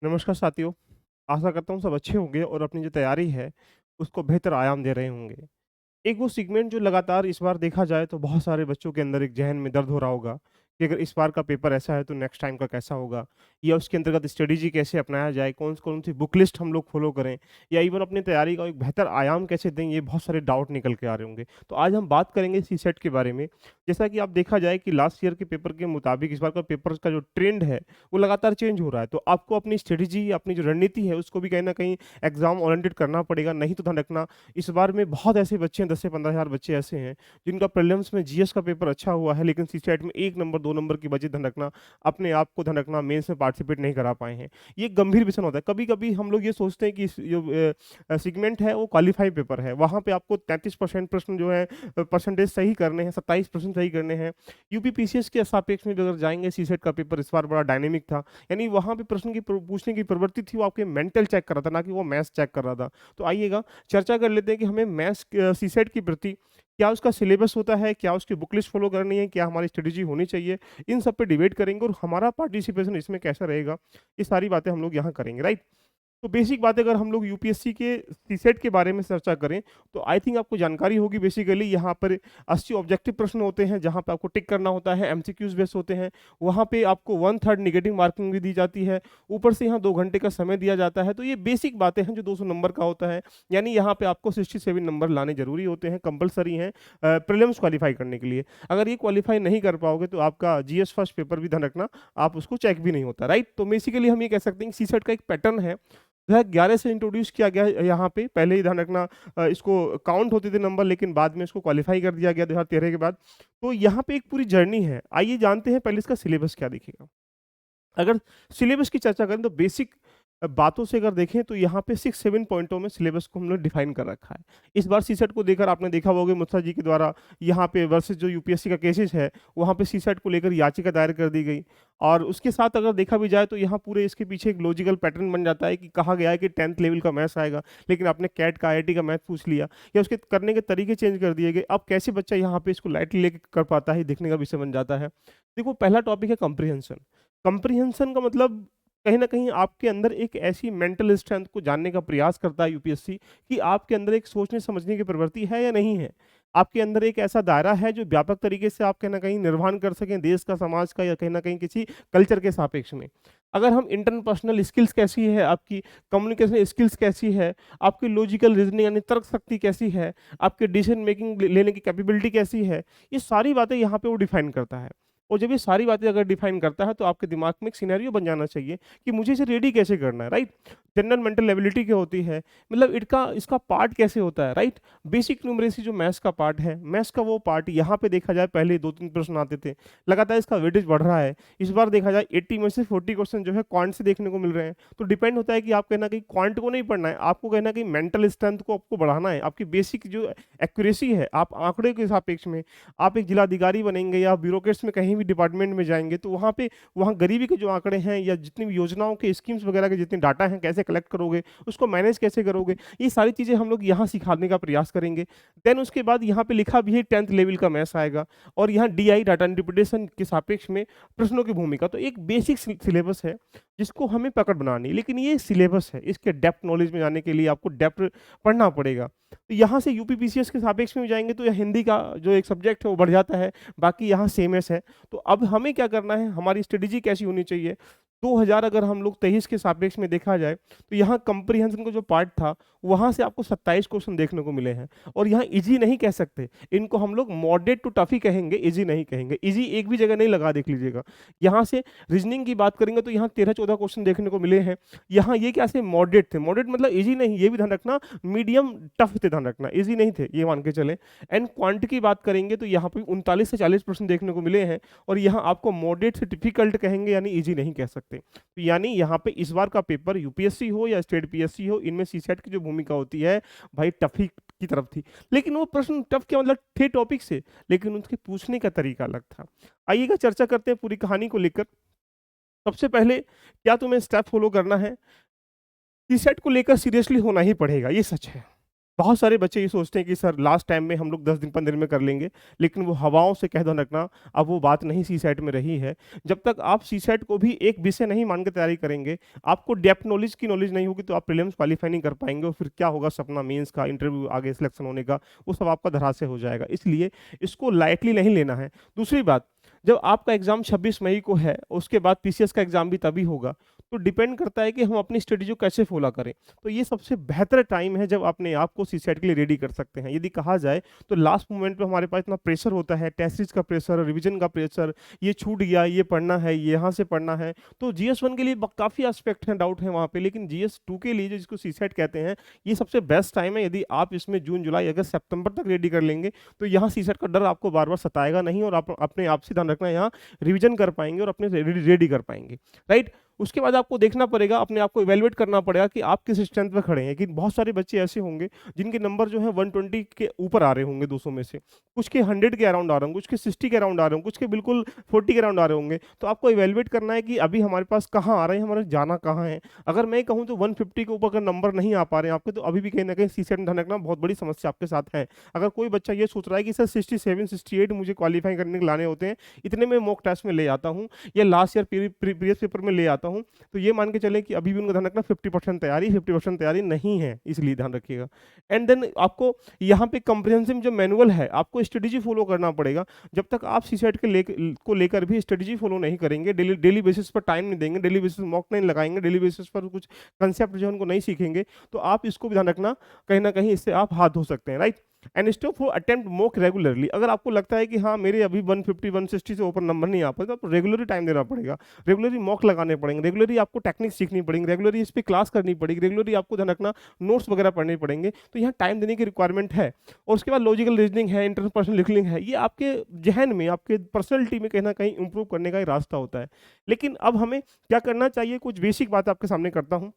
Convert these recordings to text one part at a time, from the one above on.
नमस्कार साथियों, आशा करता हूँ सब अच्छे होंगे और अपनी जो तैयारी है, उसको बेहतर आयाम दे रहे होंगे। एक वो सेगमेंट जो लगातार इस बार देखा जाए तो बहुत सारे बच्चों के अंदर एक ज़हन में दर्द हो रहा होगा कि अगर इस बार का पेपर ऐसा है तो नेक्स्ट टाइम का कैसा होगा? या उसके अंतर्गत स्ट्रेटेजी कैसे अपनाया जाए? कौन-कौन सी बुक लिस्ट हम लोग फ़ॉलो करें? या इवन अपनी तैयारी का एक बेहतर आयाम कैसे दें? ये बहुत सारे डाउट निकल के आ रहे होंगे। तो आज हम बात करेंगे सीसेट के बारे में। जैसा कि आप देखा जाए कि लास्ट ईयर के पेपर के मुताबिक इस बार का पेपर का जो ट्रेंड है, वो लगातार चेंज हो रहा है। तो आपको अपनी स्ट्रेटेजी, अपनी जो रणनीति है, उसको भी कहीं न कहीं एग्ज़ाम ओरिएंटेड करना पड़ेगा। नहीं तो ध्यान रखना इस बार में बहुत ऐसे बच्चे हैं 10 से 15,000 बच्चे ऐसे हैं, जिनका प्रीलिम्स में जीएस का पेपर अच्छा हुआ है, लेकिन सीसैट में 1 नंबर, 2 नंबर की वजह ध्यान रखना, अपने आप को ध्यान रखना मेंस में पार्टिसिपेट नहीं करा पाए हैं। ये एक गंभीर विषय होता है। कभी-कभी हम लोग ये सोचते हैं कि इस जो सेगमेंट है वो क्वालीफाई पेपर है। वहाँ पे आपको 33% प्रश्न जो है परसेंटेज सही करने हैं, 27% सही करने हैं। यूपी पीसीएस के सापेक्ष में भी अगर जाएँगे सीसेट का पेपर इस बार बड़ा डायनामिक था। यानी वहाँ पे प्रश्न की पूछने की प्रवृत्ति थी वो आपके मेंटल चेक कर रहा था, ना कि वो मैथ्स चेक कर रहा था। तो आइएगा चर्चा कर लेते हैं कि हमें मैथ्स सीसेट की प्रति क्या उसका सिलेबस होता है, क्या उसकी बुक लिस्ट फ़ॉलो करनी है, क्या हमारी स्ट्रेटेजी होनी चाहिए, इन सब पे डिबेट करेंगे और हमारा पार्टिसिपेशन इसमें कैसा रहेगा, ये सारी बातें हम लोग यहाँ करेंगे, राइट? तो बेसिक बात अगर हम लोग यूपीएससी के सीसेट के बारे में चर्चा करें, तो आई थिंक आपको जानकारी होगी बेसिकली यहाँ पर 80 ऑब्जेक्टिव प्रश्न होते हैं, जहाँ पे आपको टिक करना होता है, एमसीक्यूज़ बेस्ड होते हैं। वहाँ पे आपको 1/3 नेगेटिव मार्किंग भी दी जाती है। ऊपर से यहाँ 2 घंटे का समय दिया जाता है। तो ये बेसिक बातें हैं जो 200 नंबर का होता है। यानी यहाँ पे आपको 67 नंबर लाने ज़रूरी होते हैं, कंपल्सरी हैं प्रीलिम्स क्वालीफाई करने के लिए। अगर ये क्वालीफाई नहीं कर पाओगे तो आपका जीएस फर्स्ट पेपर भी ध्यान रखना, आप उसको चेक भी नहीं होता, राइट? तो बेसिकली हम ये कह सकते हैं कि सीसेट का एक पैटर्न है 2011 से इंट्रोड्यूस किया गया है यहाँ पे। पहले ही ध्यान रखना इसको काउंट होते थे नंबर, लेकिन बाद में इसको क्वालीफाई कर दिया गया 2013 के बाद। तो यहाँ पे एक पूरी जर्नी है। आइए जानते हैं पहले इसका सिलेबस क्या दिखेगा। अगर सिलेबस की चर्चा करें तो बेसिक बातों से अगर देखें तो यहाँ पे 6-7 पॉइंटों में सिलेबस को हमने डिफाइन कर रखा है। इस बार सीसेट को देकर आपने देखा होगा मुत्सर जी के द्वारा यहाँ पे वर्सेस जो यूपीएससी का केसेस है, वहाँ पे सीसेट को लेकर याचिका दायर कर दी गई। और उसके साथ अगर देखा भी जाए तो यहाँ पूरे इसके पीछे एक लॉजिकल पैटर्न बन जाता है कि कहा गया है कि 10th लेवल का मैथ्स आएगा, लेकिन आपने कैट का आईआईटी का मैथ पूछ लिया या उसके करने के तरीके चेंज कर दिए गए। अब कैसे बच्चा यहाँ पे इसको लाइटली लेके कर पाता है, देखने का विषय बन जाता है। देखो पहला टॉपिक है कंप्रीहेंशन। कंप्रीहेंशन का मतलब कहीं न कहीं आपके अंदर एक ऐसी मेंटल स्ट्रेंथ को जानने का प्रयास करता है यूपीएससी कि आपके अंदर एक सोचने-समझने की प्रवृत्ति है या नहीं है। आपके अंदर एक ऐसा दायरा है जो व्यापक तरीके से आप कहीं न कहीं निर्वहन कर सकें देश का, समाज का या कहीं न कहीं किसी कल्चर के सापेक्ष में। अगर हम इंटरपर्सनल स्किल्स कैसी है आपकी, कम्युनिकेशन स्किल्स कैसी है, आपकी लॉजिकल रीज़निंग यानी तर्क शक्ति कैसी है, आपकी डिसीजन मेकिंग लेने की कैपेबिलिटी कैसी है, ये सारी बातें यहाँ पे वो डिफाइन करता है। और जब ये सारी बातें अगर डिफाइन करता है तो आपके दिमाग में एक सिनेरियो बन जाना चाहिए कि मुझे इसे रेडी कैसे करना है, राइट? जनरल मेंटल एबिलिटी क्या होती है, मतलब इसका पार्ट कैसे होता है, राइट? बेसिक न्यूमरेसी जो मैथ्स का पार्ट है, मैथ्स का वो पार्ट यहाँ पे देखा जाए पहले 2-3 प्रश्न आते थे, लगातार इसका वेटेज बढ़ रहा है। इस बार देखा जाए 80 में से 40 क्वेश्चन जो है क्वांट से देखने को मिल रहे हैं। तो डिपेंड होता है कि आप कहीं न कहीं क्वांट को नहीं पढ़ना है, आपको कहीं न कहीं मेंटल स्ट्रेंथ को आपको बढ़ाना है। आपकी बेसिक जो एक्यूरेसी है, आप आंकड़े के सापेक्ष में आप एक जिलाधिकारी बनेंगे या ब्यूरोक्रेट्स में कहीं भी डिपार्टमेंट में जाएँगे तो वहाँ गरीबी के जो आंकड़े हैं या जितनी भी योजनाओं के स्कीम्स वगैरह के जितने डाटा हैं कैसे कलेक्ट करोगे, उसको मैनेज कैसे करोगे, ये सारी चीज़ें हम लोग यहाँ सिखाने का प्रयास करेंगे। देन उसके बाद यहाँ पे लिखा भी है 10th लेवल का मैथ्स आएगा और यहाँ डीआई डाटा इंटरप्रिटेशन के सापेक्ष में प्रश्नों की भूमिका। तो एक बेसिक सिलेबस है जिसको हमें पकड़ बनानी है, लेकिन ये सिलेबस है, इसके डेप्थ नॉलेज में जाने के लिए आपको डेप्थ पढ़ना पड़ेगा। तो यहाँ से यूपी पीसीएस के सापेक्ष में जाएँगे तो हिंदी का जो एक सब्जेक्ट है वो बढ़ जाता है, बाकी यहाँ सेम-एस है। तो अब हमें क्या करना है, हमारी स्ट्रेटेजी कैसी होनी चाहिए? 2000 अगर हम लोग 23 के सापेक्ष में देखा जाए, तो यहाँ कंप्रीहेंशन का जो पार्ट था, वहाँ से आपको 27 क्वेश्चन देखने को मिले हैं और यहाँ ईज़ी नहीं कह सकते, इनको हम लोग मॉडरेट टू टफ ही कहेंगे, ईज़ी नहीं कहेंगे। ईज़ी एक भी जगह नहीं लगा देख लीजिएगा। यहाँ से रीज़निंग की बात करेंगे तो यहाँ 13-14 क्वेश्चन देखने को मिले हैं। यहाँ ये क्या से मॉडरेट थे, मॉडरेट मतलब ईज़ी नहीं, ये भी ध्यान रखना, मीडियम टफ थे ध्यान रखना, ईज़ी नहीं थे, ये मान के चलें। एंड क्वांट की बात करेंगे तो यहाँ पे 39 से 40 प्रश्न देखने को मिले हैं और यहाँ आपको मॉडरेट से डिफिकल्ट कहेंगे यानी ईज़ी नहीं कह सकते। तो यानी यहाँ पे इस बार का पेपर यूपीएससी हो या स्टेट पीएससी हो, इनमें सीसेट की जो भूमिका होती है भाई टफ ही की तरफ थी। लेकिन वो प्रश्न टफ क्या मतलब थे टॉपिक से, लेकिन उनके पूछने का तरीका अलग था। आइएगा चर्चा करते हैं पूरी कहानी को लेकर। सबसे पहले क्या तुम्हें स्टेप फॉलो करना है? सीसेट को लेकर सीरियसली होना ही पड़ेगा, ये सच है। बहुत सारे बच्चे ये सोचते हैं कि सर लास्ट टाइम में हम लोग 10 दिन 15 दिन में कर लेंगे, लेकिन वो हवाओं से कह दो रखना, अब वो बात नहीं सीसैट में रही है। जब तक आप सीसैट को भी एक विषय नहीं मान के तैयारी करेंगे, आपको डेप्थ नॉलेज की नॉलेज नहीं होगी, तो आप प्रीलिम्स क्वालीफाई नहीं कर पाएंगे, और फिर क्या होगा सपना मेंस का, इंटरव्यू आगे सिलेक्शन होने का, वो सब आपका धराशायी हो जाएगा। इसलिए इसको लाइटली नहीं लेना है। दूसरी बात, जब आपका एग्जाम 26 मई को है, उसके बाद पीसीएस का एग्जाम भी तभी होगा, तो डिपेंड करता है कि हम अपनी स्टडी को कैसे फॉलो करें। तो ये सबसे बेहतर टाइम है जब अपने आप को सीसेट के लिए रेडी कर सकते हैं। यदि कहा जाए तो लास्ट मोमेंट पे हमारे पास इतना प्रेशर होता है, टेस्ट सीरीज का प्रेशर, रिवीजन का प्रेशर, ये छूट गया, ये पढ़ना है, ये यहाँ से पढ़ना है। तो जीएस 1 के लिए काफ़ी एस्पेक्ट हैं, डाउट है वहाँ पे, लेकिन जीएस 2 के लिए जो जिसको सीसेट कहते हैं, ये सबसे बेस्ट टाइम है। यदि आप इसमें जून जुलाई अगस्त सितंबर तक रेडी कर लेंगे, तो यहाँ सीसेट का डर आपको बार बार सताएगा नहीं, और आप अपने आप से ध्यान रखना, यहाँ रिवीजन कर पाएंगे और अपने रेडी कर पाएंगे, राइट। उसके बाद आपको देखना पड़ेगा, अपने आप को इवेलुएट करना पड़ेगा कि आप किस स्ट्रेंथ पे खड़े हैं। कि बहुत सारे बच्चे ऐसे होंगे जिनके नंबर जो है 120 के ऊपर आ रहे होंगे 200 में से, कुछ के 100 के अराउंड आ रहे होंगे, कुछ के 60 के अराउंड आ रहे होंगे, कुछ के बिल्कुल 40 के अराउंड आ रहे होंगे। तो आपको इवेलुएट करना है कि अभी हमारे पास कहाँ आ रहे हैं, हमारे जाना कहाँ है। अगर मैं कहूँ तो 150 के ऊपर अगर नंबर नहीं आ पा रहे हैं आपके, तो अभी भी कहीं ना कहीं सीसेट में ध्यान रखना बहुत बड़ी समस्या आपके साथ है। अगर कोई बच्चा ये सोच रहा है कि सर 67 68 मुझे क्वालिफाई करने के लाने होते हैं, इतने में मॉक टेस्ट में ले आता हूँ या लास्ट ईयर प्रीवियस पेपर में ले आता हूँ, तो ये मान के चले कि अभी भी उनका ध्यान रखना 50% तैयारी, 50% तैयारी नहीं है, इसलिए ध्यान रखिएगा। एंड देन आपको यहाँ पे कंप्रिहेंसिव जो मैनुअल है, आपको स्ट्रेटेजी फॉलो करना पड़ेगा। जब तक आप सीसेट को लेकर भी स्ट्रेटेजी फॉलो नहीं करेंगे, डेली बेसिस पर टाइम नहीं देंगे, डेली बेसिस मॉक नहीं लगाएंगे, डेली बेसिस पर कुछ कंसेप्ट जो है उनको नहीं सीखेंगे, तो आप इसको भी ध्यान रखना, कहीं ना कहीं इससे आप हाथ धो सकते हैं, right. And stop for attempt mock regularly. अगर आपको लगता है कि हाँ मेरे अभी 150 160 से ऊपर नंबर नहीं आ पाए, तो आपको रेगुलरली टाइम देना पड़ेगा, रेगुलरली मॉक लगाने पड़ेंगे, रेगुलरली आपको टेक्निक सीखनी पड़ेगी, रेगुलरली इस पर क्लास करनी पड़ेगी, रेगुलरली आपको ध्यान रखना नोट्स वगैरह पढ़ने पड़ेंगे। तो यहाँ टाइम देने की रिक्वायरमेंट है। और उसके बाद लॉजिकल रीजनिंग है, इंटरपर्सनल रीजनिंग है, ये आपके जहन में, आपके पर्सनैलिटी में कहीं ना कहीं इंप्रूव करने का एक रास्ता होता है। लेकिन अब हमें क्या करना चाहिए, कुछ बेसिक बात आपके सामने करता हूँ।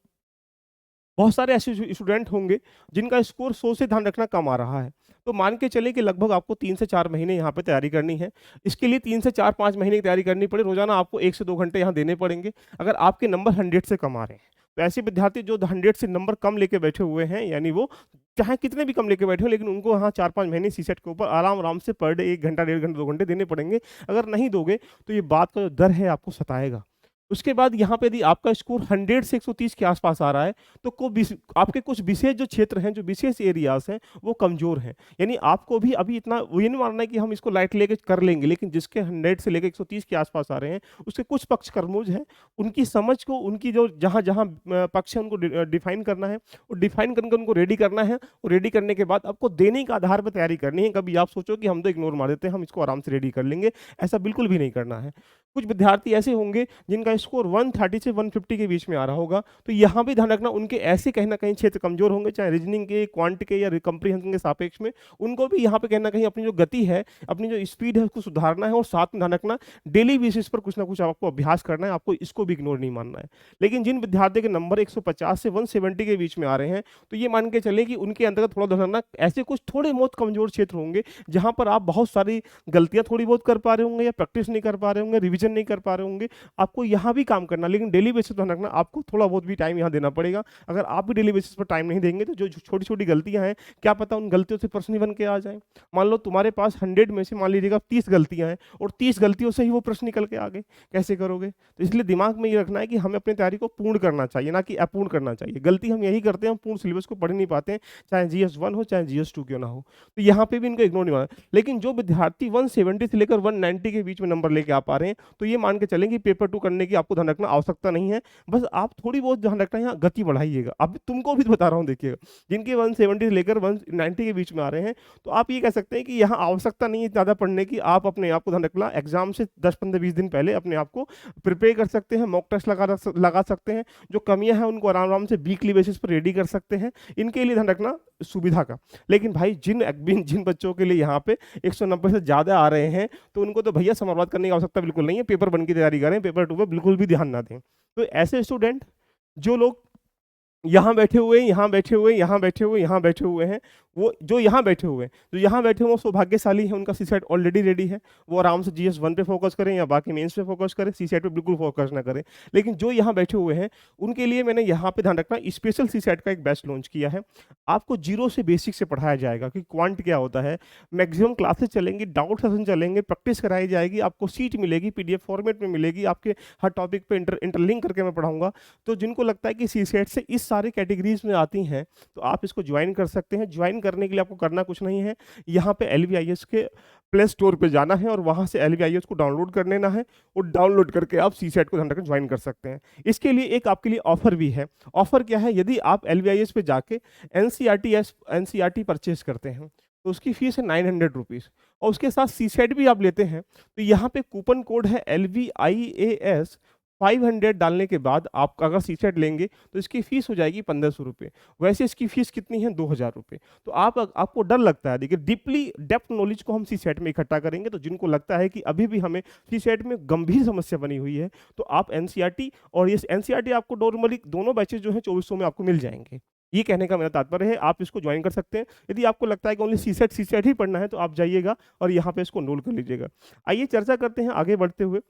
बहुत सारे ऐसे स्टूडेंट होंगे जिनका स्कोर 100 से ध्यान रखना कम आ रहा है, तो मान के चले कि लगभग आपको 3 से 4 महीने यहाँ पे तैयारी करनी है। इसके लिए 3 से 4-5 महीने की तैयारी करनी पड़े, रोजाना आपको 1 से 2 घंटे यहाँ देने पड़ेंगे। अगर आपके नंबर 100 से कम आ रहे हैं, तो ऐसे विद्यार्थी जो 100 से नंबर कम लेके बैठे हुए हैं, यानी वो चाहे कितने भी कम लेके बैठे हो, लेकिन उनको यहाँ 4-5 महीने सीसेट के ऊपर आराम आराम से पर डे 1 घंटा, 1.5 घंटे, 2 घंटे देने पड़ेंगे। अगर नहीं दोगे तो ये बात का जो डर है आपको सताएगा। उसके बाद यहाँ पे यदि आपका स्कोर 100 से 130 के आसपास आ रहा है, तो आपके कुछ विशेष जो क्षेत्र हैं, जो विशेष एरियाज हैं, वो कमजोर हैं। यानी आपको भी अभी इतना ये नहीं मानना है कि हम इसको लाइट लेके कर लेंगे, लेकिन जिसके 100 से लेकर 130 के आसपास आ रहे हैं, उसके कुछ पक्ष कर्मोज हैं, उनकी समझ को, उनकी जो जहाँ जहाँ पक्ष है, उनको डिफाइन करना है, और डिफाइन करके उनको रेडी करना है। और रेडी करने के बाद आपको देने के आधार पर तैयारी करनी है। कभी आप सोचो कि हम तो इग्नोर मार देते हैं, हम इसको आराम से रेडी कर लेंगे, ऐसा बिल्कुल भी नहीं करना है। कुछ विद्यार्थी ऐसे होंगे जिनका स्कोर 130 से 150 के बीच में आ रहा होगा, तो यहाँ भी ध्यान रखना, उनके ऐसे कहीं ना कहीं क्षेत्र कमजोर होंगे, चाहे रीजनिंग के, क्वांट के या कंप्रीहेंशन के सापेक्ष में। उनको भी यहाँ पे कहीं ना कहीं अपनी जो गति है, अपनी जो स्पीड है, उसको सुधारना है। और साथ में ध्यान रखना, डेली बेसिस पर कुछ ना कुछ आपको अभ्यास करना है, आपको इसको भी इग्नोर नहीं मानना है। लेकिन जिन विद्यार्थी के नंबर 150 से 170 के बीच में आ रहे हैं, तो ये मान के चले कि उनके अंतर्गत थोड़ा ध्यान रखना, ऐसे कुछ थोड़े बहुत कमजोर क्षेत्र होंगे जहां पर आप बहुत सारी गलतियां थोड़ी बहुत कर पा रहे होंगे, या प्रैक्टिस नहीं कर पा रहे होंगे, रिवीजन नहीं कर पा रहे होंगे। आपको यहाँ भी काम करना, लेकिन डेली बेसिस पर रखना, आपको थोड़ा बहुत भी टाइम यहाँ देना पड़ेगा। अगर आप भी डेली बेसिस पर टाइम नहीं देंगे, तो जो छोटी छोटी गलतियां हैं, क्या पता उन गलतियों से प्रश्न ही बन के आ जाए। मान लो तुम्हारे पास 100 में से मान लीजिएगा 30 गलतियां हैं, और 30 गलतियों से ही वो प्रश्न निकल के आ गए, कैसे करोगे। तो इसलिए दिमाग में ये रखना है कि हमें अपनी तैयारी को पूर्ण करना चाहिए, ना कि अपूर्ण करना चाहिए। गलती हम यही करते हैं, हम पूर्ण सिलेबस को पढ़ नहीं पाते हैं, चाहे GS1 हो, चाहे GS2 क्यों ना हो। तो यहाँ पे भी इनको इग्नोर नहीं माना। लेकिन जो विद्यार्थी 170 से लेकर 190 के बीच में नंबर लेके आ पा रहे हैं, तो ये मान के चलेंगे पेपर 2 करने की आपको ध्यान रखना आवश्यकता नहीं है। बस आप थोड़ी बहुत ध्यान रखना है, यहाँ गति बढ़ाइएगा। अब तुमको भी बता रहा हूँ, देखिएगा, जिनके 170 से लेकर 190 के बीच में आ रहे हैं, तो आप ये कह सकते हैं कि यहाँ आवश्यकता नहीं है ज़्यादा पढ़ने की। आप अपने आप को ध्यान रखना, एग्जाम से 10-15-20 दिन पहले अपने आप को प्रिपेयर कर सकते हैं, मॉक टेस्ट लगा सकते हैं। जो कमियां हैं उनको आराम आराम से वीकली बेसिस पर रेडी कर सकते हैं। इनके लिए ध्यान रखना सुविधा का। लेकिन भाई जिन जिन बच्चों के लिए यहाँ पे 190 से ज़्यादा आ रहे हैं, तो उनको तो भैया समय बर्बाद करने की आवश्यकता बिल्कुल नहीं है। पेपर 1 की तैयारी करें, पेपर 2 पे बिल्कुल भी ध्यान ना दें। तो ऐसे स्टूडेंट जो लोग यहाँ बैठे हुए हैं, यहाँ बैठे हुए हैं, यहाँ बैठे हुए हैं, यहाँ बैठे हुए हैं। वो जो यहाँ बैठे हुए हैं, जो यहाँ बैठे हुए हैं वो सौभाग्यशाली हैं, उनका सीसैट ऑलरेडी रेडी है। वो आराम से जीएस 1 पे फ़ोकस करें या बाकी मेंस पे फ़ोकस करें, सीसैट पे बिल्कुल फ़ोकस ना करें। लेकिन जो यहाँ बैठे हुए हैं, उनके लिए मैंने यहाँ पे ध्यान रखना स्पेशल सीसैट का एक बैच लॉन्च किया है। आपको ज़ीरो से बेसिक से पढ़ाया जाएगा कि क्वांट क्या होता है। मैक्सिमम क्लासेस चलेंगी, डाउट सेशन चलेंगे, प्रैक्टिस कराई जाएगी, आपको सीट मिलेगी, पीडीएफ फॉर्मेट में मिलेगी, आपके हर टॉपिक पे इंटरलिंक करके मैं पढ़ाऊँगा। तो जिनको लगता है कि सीसेट से इस सारी कैटेगरीज में आती हैं, तो आप इसको ज्वाइन कर सकते हैं। ज्वाइन करने के लिए आपको करना कुछ नहीं है, यहाँ पे एलवीआईएस के प्ले स्टोर पे जाना है और वहाँ से एलवीआईएस को डाउनलोड कर लेना है और डाउनलोड करके आप सीसेट को ध्यान रखें ज्वाइन कर सकते हैं। इसके लिए एक आपके लिए ऑफर भी है। ऑफर क्या है, यदि आप एलवीआईएस पे जाके एनसीईआरटी परचेज करते हैं तो उसकी फीस है 900 रुपीज़ और उसके साथ सीसेट भी आप लेते हैं तो यहाँ पे कूपन कोड है LVIAS 500 डालने के बाद आप अगर सीसेट लेंगे तो इसकी फीस हो जाएगी 1500 रुपये। वैसे इसकी फीस कितनी है, 2000 रुपये। तो आपको डर लगता है, देखिए डीपली डेप्थ नॉलेज को हम सीसेट में इकट्ठा करेंगे, तो जिनको लगता है कि अभी भी हमें सीसेट में गंभीर समस्या बनी हुई है तो आप एनसीईआरटी और ये एनसीईआरटी आपको नॉर्मली दोनों बैचेज जो है 2400 में आपको मिल जाएंगे। ये कहने का मेरा तात्पर्य है, आप इसको ज्वाइन कर सकते हैं। यदि आपको लगता है कि ओनली सीसेट ही पढ़ना है तो आप जाइएगा और यहाँ पे इसको एनरोल कर लीजिएगा। आइए चर्चा करते हैं आगे बढ़ते हुए।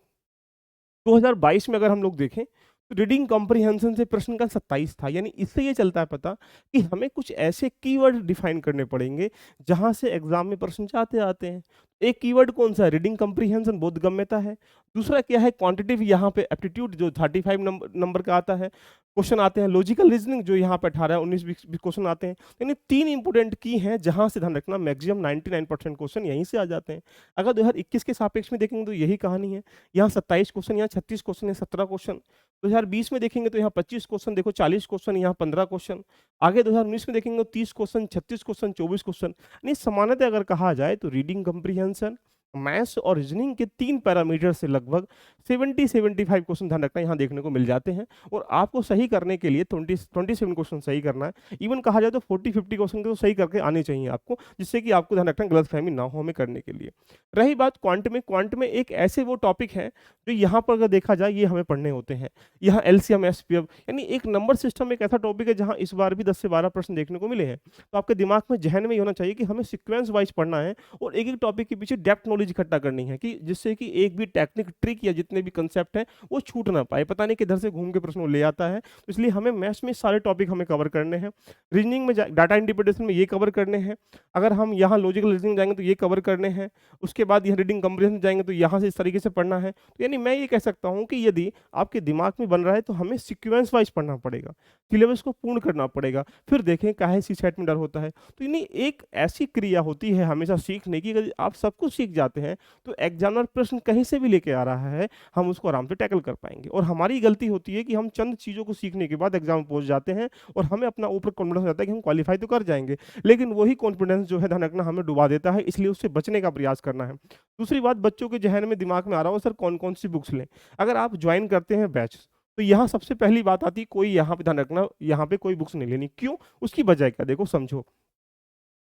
2022 में अगर हम लोग देखें तो रीडिंग कॉम्प्रिहेंशन से प्रश्न का 27 था, यानी इससे ये चलता है पता कि हमें कुछ ऐसे कीवर्ड डिफाइन करने पड़ेंगे जहां से एग्जाम में प्रश्न जाते आते हैं। एक कीवर्ड कौन सा है, रीडिंग कॉम्प्रिहेंशन, बोधगम्यता है। दूसरा क्या है, क्वांटिटिव, यहाँ पे एप्टीट्यूड जो 35 नंबर का आता है, क्वेश्चन आते हैं। लॉजिकल रीजनिंग जो यहाँ पे 18 19 20 क्वेश्चन आते हैं। यानी 3 इंपोर्टेंट की हैं जहां से ध्यान रखना मैक्सिमम 99% क्वेश्चन यहीं से आ जाते हैं। अगर 2021 के सापेक्ष में देखेंगे तो यही कहानी है। यहाँ 27 क्वेश्चन, यहाँ 36 क्वेश्चन है, 17 क्वेश्चन। 2020 में देखेंगे तो यहाँ 25 क्वेश्चन, देखो 40 क्वेश्चन, यहाँ 15 क्वेश्चन। आगे 2019 में देखेंगे तो 30 क्वेश्चन, 36 क्वेश्चन, 24 क्वेश्चन। नहीं, सामान्यतः अगर कहा जाए तो रीडिंग कम्प्रीहेंशन, मैथ्स और रीजनिंग के 3 पैरामीटर से लगभग 70-75 क्वेश्चन ध्यान रखना यहाँ देखने को मिल जाते हैं। और आपको सही करने के लिए 27 क्वेश्चन सही करना है। इवन कहा जाए तो 40-50 क्वेश्चन तो सही करके आने चाहिए आपको, जिससे कि आपको ध्यान रखना गलतफहमी ना हो हमें करने के लिए। रही बात क्वांट में एक ऐसे वो टॉपिक है जो यहाँ पर अगर देखा जाए ये हमें पढ़ने होते हैं। यहाँ एलसीएम एसपीएफ यानी एक नंबर सिस्टम एक ऐसा टॉपिक है जहाँ इस बार भी 10 से 12 प्रश्न देखने को मिले हैं। तो आपके दिमाग में जहन में ये होना चाहिए कि हमें सीक्वेंस वाइज पढ़ना है और एक एक टॉपिक के पीछे डेप्थ नॉलेज इकट्ठा करनी है, कि जिससे कि एक भी टेक्निक, ट्रिक या जितने भी कंसेप्ट हैं वो छूट ना पाए। पता नहीं किधर से घूम के प्रश्न वो ले आता है। तो इसलिए हमें मैथ्स में सारे टॉपिक हमें कवर करने हैं। रीजनिंग में डाटा इंटरप्रिटेशन में ये कवर करने हैं। अगर हम यहाँ लॉजिकल रीजनिंग जाएंगे तो ये कवर करने हैं। उसके बाद यहाँ रीडिंग कंप्रीहेंशन जाएंगे तो यहाँ से इस तरीके से पढ़ना है। तो यानी मैं ये कह सकता हूँ कि यदि आपके दिमाग में बन रहा है तो हमें सीक्वेंस वाइज पढ़ना पड़ेगा, सिलेबस को पूर्ण करना पड़ेगा। फिर देखें काहे सीसेट में डर होता है। तो यानी एक ऐसी क्रिया होती है हमेशा सीखने की, अगर आप सब कुछ सीख जाते हैं तो एग्जामिनर प्रश्न कहीं से भी लेके आ रहा है हम उसको आराम से टैकल कर पाएंगे। और हमारी गलती होती है कि हम चंद चीज़ों को सीखने के बाद एग्जाम में पहुंच जाते हैं और हमें अपना ऊपर कॉन्फिडेंस हो जाता है कि हम क्वालिफाई तो कर जाएंगे, लेकिन वही कॉन्फिडेंस जो है ध्यान रखना हमें डुबा देता है। इसलिए उससे बचने का प्रयास करना है। दूसरी बात, बच्चों के जहन में दिमाग में आ रहा हो सर कौन कौन सी बुक्स लें। अगर आप ज्वाइन करते हैं बैच तो यहाँ सबसे पहली बात आती है, कोई यहाँ पे ध्यान रखना, यहाँ पे कोई बुक्स नहीं लेनी। क्यों, उसकी वजह क्या, देखो समझो।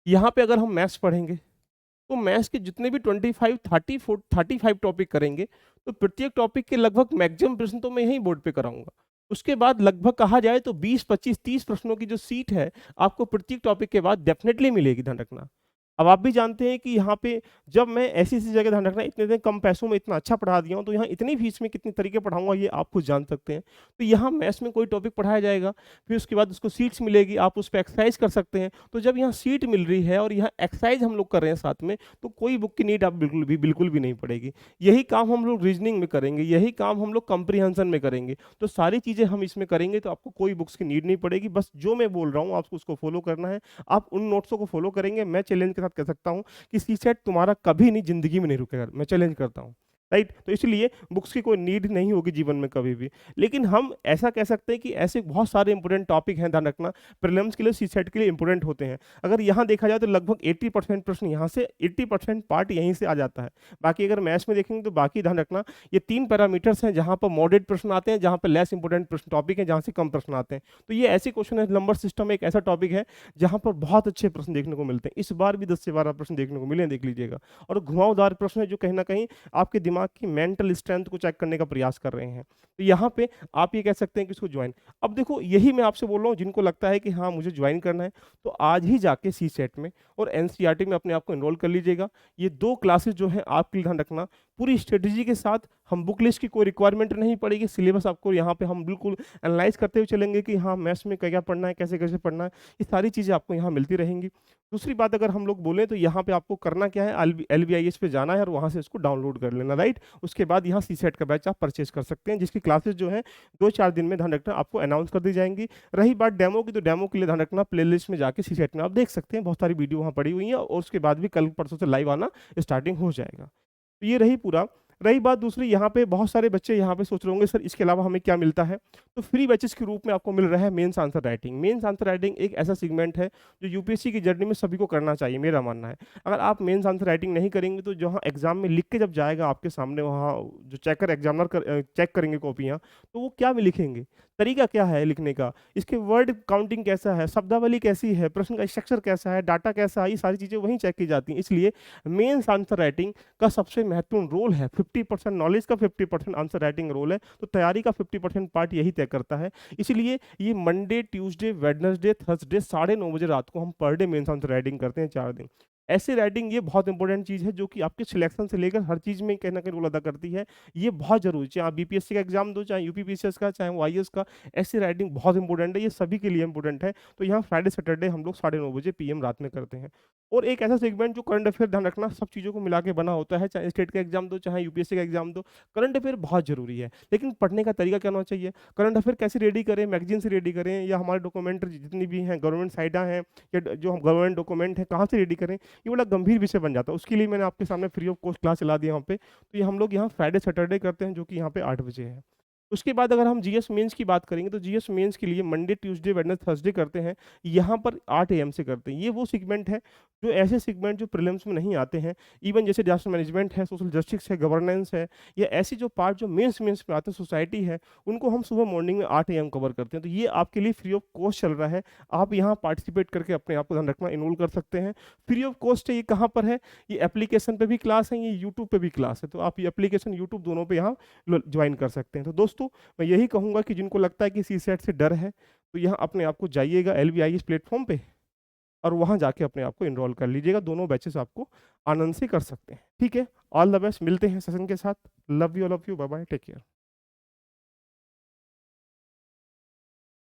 यहाँ पे अगर हम मैथ्स पढ़ेंगे तो मैथ्स के जितने भी 35 टॉपिक करेंगे तो प्रत्येक टॉपिक के लगभग मैक्सिमम प्रश्न तो मैं यही बोर्ड पे कराऊंगा। उसके बाद लगभग कहा जाए तो 20 25 30 प्रश्नों की जो सीट है आपको प्रत्येक टॉपिक के बाद डेफिनेटली मिलेगी, ध्यान रखना। अब आप भी जानते हैं कि यहाँ पे जब मैं ऐसी ऐसी जगह ध्यान रखना, इतने कम पैसों में इतना अच्छा पढ़ा दिया हूँ तो यहाँ इतनी फीस में कितनी तरीके पढ़ाऊंगा ये आप खुद जान सकते हैं। तो यहाँ मैथ्स में कोई टॉपिक पढ़ाया जाएगा, फिर उसके बाद उसको सीट्स मिलेगी, आप उस पर एक्सरसाइज कर सकते हैं। तो जब यहाँ सीट मिल रही है और यहाँ एक्सरसाइज हम लोग कर रहे हैं साथ में, तो कोई बुक की नीड आप बिल्कुल भी नहीं पड़ेगी। यही काम हम लोग रीजनिंग में करेंगे, यही काम हम लोग कंप्रीहेंशन में करेंगे। तो सारी चीज़ें हम इसमें करेंगे तो आपको कोई बुक्स की नीड नहीं पड़ेगी। बस जो मैं बोल रहा हूँ आपको उसको फॉलो करना है। आप उन नोट्सों को फॉलो करेंगे, मैं चैलेंज के साथ कह सकता हूँ कि सीसेट तुम्हारा कभी नहीं जिंदगी में नहीं रुकेगा, मैं चैलेंज करता हूँ। राइट, तो इसलिए बुक्स की कोई नीड नहीं होगी जीवन में कभी भी। लेकिन हम ऐसा कह सकते हैं कि ऐसे बहुत सारे इंपोर्टेंट टॉपिक हैं, ध्यान रखना, प्रीलिम्स के लिए सीसेट के लिए इंपोर्टेंट होते हैं। अगर यहाँ देखा जाए तो लगभग 80% प्रश्न यहाँ से, 80% पार्ट यहीं से आ जाता है। बाकी अगर मैथ्स में देखेंगे तो बाकी ध्यान रखना ये 3 पैरामीटर्स हैं जहाँ पर मॉडरेट प्रश्न आते हैं, जहाँ पर लेस इंपोर्टेंट प्रश्न टॉपिक है, जहाँ से कम प्रश्न आते हैं। तो ये ऐसे क्वेश्चन है, नंबर सिस्टम एक ऐसा टॉपिक है जहाँ पर बहुत अच्छे प्रश्न देखने को मिलते हैं। इस बार भी 10 से 12 प्रश्न देखने को मिले हैं, देख लीजिएगा। और घुमावदार प्रश्न है जो कहीं ना कहीं आपके दिमाग दिमाग की मेंटल स्ट्रेंथ को चेक करने का प्रयास कर रहे हैं। तो यहाँ पे आप ये कह सकते हैं कि इसको जॉइन। अब देखो यही मैं आपसे बोल रहा हूँ जिनको लगता है कि हाँ, मुझे जॉइन करना है, तो आज ही जाके सीसेट में और एनसीईआरटी में अपने आप को एनरोल कर लीजिएगा। ये 2 क्लासेस जो हैं आपके लिए ध्यान रखना, पूरी स्ट्रेटेजी के साथ, हम बुक लिस्ट की कोई रिक्वायरमेंट नहीं पड़ेगी, सिलेबस आपको यहाँ पे हम बिल्कुल एनालाइज़ करते हुए चलेंगे कि हाँ, मैथ्स में क्या-क्या पढ़ना है, कैसे-कैसे पढ़ना है, ये सारी चीज़ें आपको यहाँ मिलती रहेंगी। दूसरी बात अगर हम लोग बोलें तो यहाँ पे आपको करना क्या है, एलबीआईएस पे जाना है और वहाँ से इसको डाउनलोड कर लेना, राइट? उसके बाद यहाँ सीसेट का बैच आप परचेज़ कर सकते हैं, जिसकी क्लासेस जो हैं 2-4 दिन में ध्यान रखना आपको अनाउंस कर दी जाएँगी। रही बात डेमो की, तो डेमो के लिए ध्यान रखना प्लेलिस्ट में जाके सीसेट में आप देख सकते हैं, बहुत सारी वीडियो वहाँ पड़ी हुई हैं और उसके बाद भी कल परसों से लाइव आना स्टार्टिंग हो जाएगा। तो ये रही पूरा। रही बात दूसरी, यहाँ पे बहुत सारे बच्चे यहाँ पे सोच रहे होंगे सर इसके अलावा हमें क्या मिलता है? तो फ्री बैचेस के रूप में आपको मिल रहा है mains answer writing. Mains answer writing एक ऐसा सेगमेंट है जो यूपीएससी की जर्नी में सभी को करना चाहिए, मेरा मानना है। अगर आप मेंस आंसर राइटिंग नहीं करेंगे तो जहाँ एग्जाम में लिख के जब जाएगा आपके सामने, वहाँ जो चेकर एग्जामिनर चेक करेंगे कॉपियाँ, तो वो क्या में लिखेंगे? तरीका क्या है लिखने का? इसके वर्ड काउंटिंग कैसा है? शब्दावली कैसी है? प्रश्न का स्ट्रक्चर कैसा है? डाटा कैसा है? ये सारी चीज़ें वहीं चेक की जाती हैं। इसलिए मेंस आंसर राइटिंग का सबसे महत्वपूर्ण रोल है, 50% नॉलेज का 50% आंसर राइटिंग रोल है, तो तैयारी का 50% पार्ट यही तय करता है। इसीलिए ये मंडे, ट्यूसडे, वेडनेसडे, थर्सडे 9:30 बजे रात को हम per day mains answer writing करते हैं 4 दिन। ऐसे राइटिंग ये बहुत इंपॉर्टेंट चीज़ है जो कि आपके सिलेक्शन से लेकर हर चीज़ में कहीं न कहीं रोल अदा करती है। ये बहुत ज़रूरी है, चाहे आप बीपीएससी का एग्जाम दो, चाहे यूपीपीसीएस का, चाहे वो आईएएस का, ऐसी राइटिंग बहुत इंपॉर्टेंट है, ये सभी के लिए इंपॉर्टेंट है। तो यहाँ फ्राइडे, सैटरडे हम लोग 9:30 बजे पीएम रात में करते हैं। और एक ऐसा सेगमेंट जो करंट अफेयर, ध्यान रखना सब चीज़ों को मिला के बना होता है, चाहे स्टेट का एग्जाम दो, चाहे यूपीएससी का एग्जाम दो, करंट अफेयर बहुत ज़रूरी है। लेकिन पढ़ने का तरीका क्या होना चाहिए? करंट अफेयर कैसे रेडी करें? मैगज़ीन से रेडी करें या हमारे डॉक्यूमेंट जितनी भी हैं, गवर्नमेंट साइटें हैं या जो हम गवर्नमेंट डॉक्यूमेंट है, कहाँ से रेडी करें? ये बड़ा गंभीर विषय बन जाता है। उसके लिए मैंने आपके सामने फ्री ऑफ कॉस्ट क्लास चला दी यहाँ पे। तो ये हम लोग यहाँ फ्राइडे, सैटरडे करते हैं जो कि यहाँ पे 8 बजे है। उसके बाद अगर हम जीएस मेंस की बात करेंगे तो जीएस मेंस के लिए मंडे, ट्यूसडे, वेडनेसडे, थर्सडे करते हैं। यहाँ पर 8 एएम से करते हैं। ये वो सेगमेंट है जो ऐसे सेगमेंट जो प्रीलिम्स में नहीं आते हैं। इवन जैसे डिजास्टर मैनेजमेंट है, सोशल जस्टिस है, गवर्नेंस है, या ऐसे जो पार्ट जो मेंस मेंस में आते हैं, सोसाइटी है, उनको हम सुबह मॉर्निंग में 8 एएम कवर करते हैं। तो ये आपके लिए फ्री ऑफ कॉस्ट चल रहा है। आप यहाँ पार्टिसिपेट करके अपने आप को ध्यान रखना, एनरोल कर सकते हैं। फ्री ऑफ कॉस्ट है, ये कहाँ पर है? ये एप्लीकेशन पे भी क्लास है, ये यूट्यूब पे भी क्लास है। तो आप ये एप्लीकेशन, यूट्यूब दोनों पे यहाँ ज्वाइन कर सकते हैं। तो दोस्तों मैं यही कहूँगा कि जिनको लगता है कि सीसेट से डर है, तो यहाँ अपने आप को जाइएगा एलबीआईएस प्लेटफ़ॉर्म पे और वहाँ जाके अपने आप को एनरोल कर लीजिएगा। दोनों बैचेस आपको आनंद से कर सकते हैं। ठीक है? ऑल द बेस्ट, मिलते हैं सेशन के साथ। Love you, all of you. Bye bye, take care.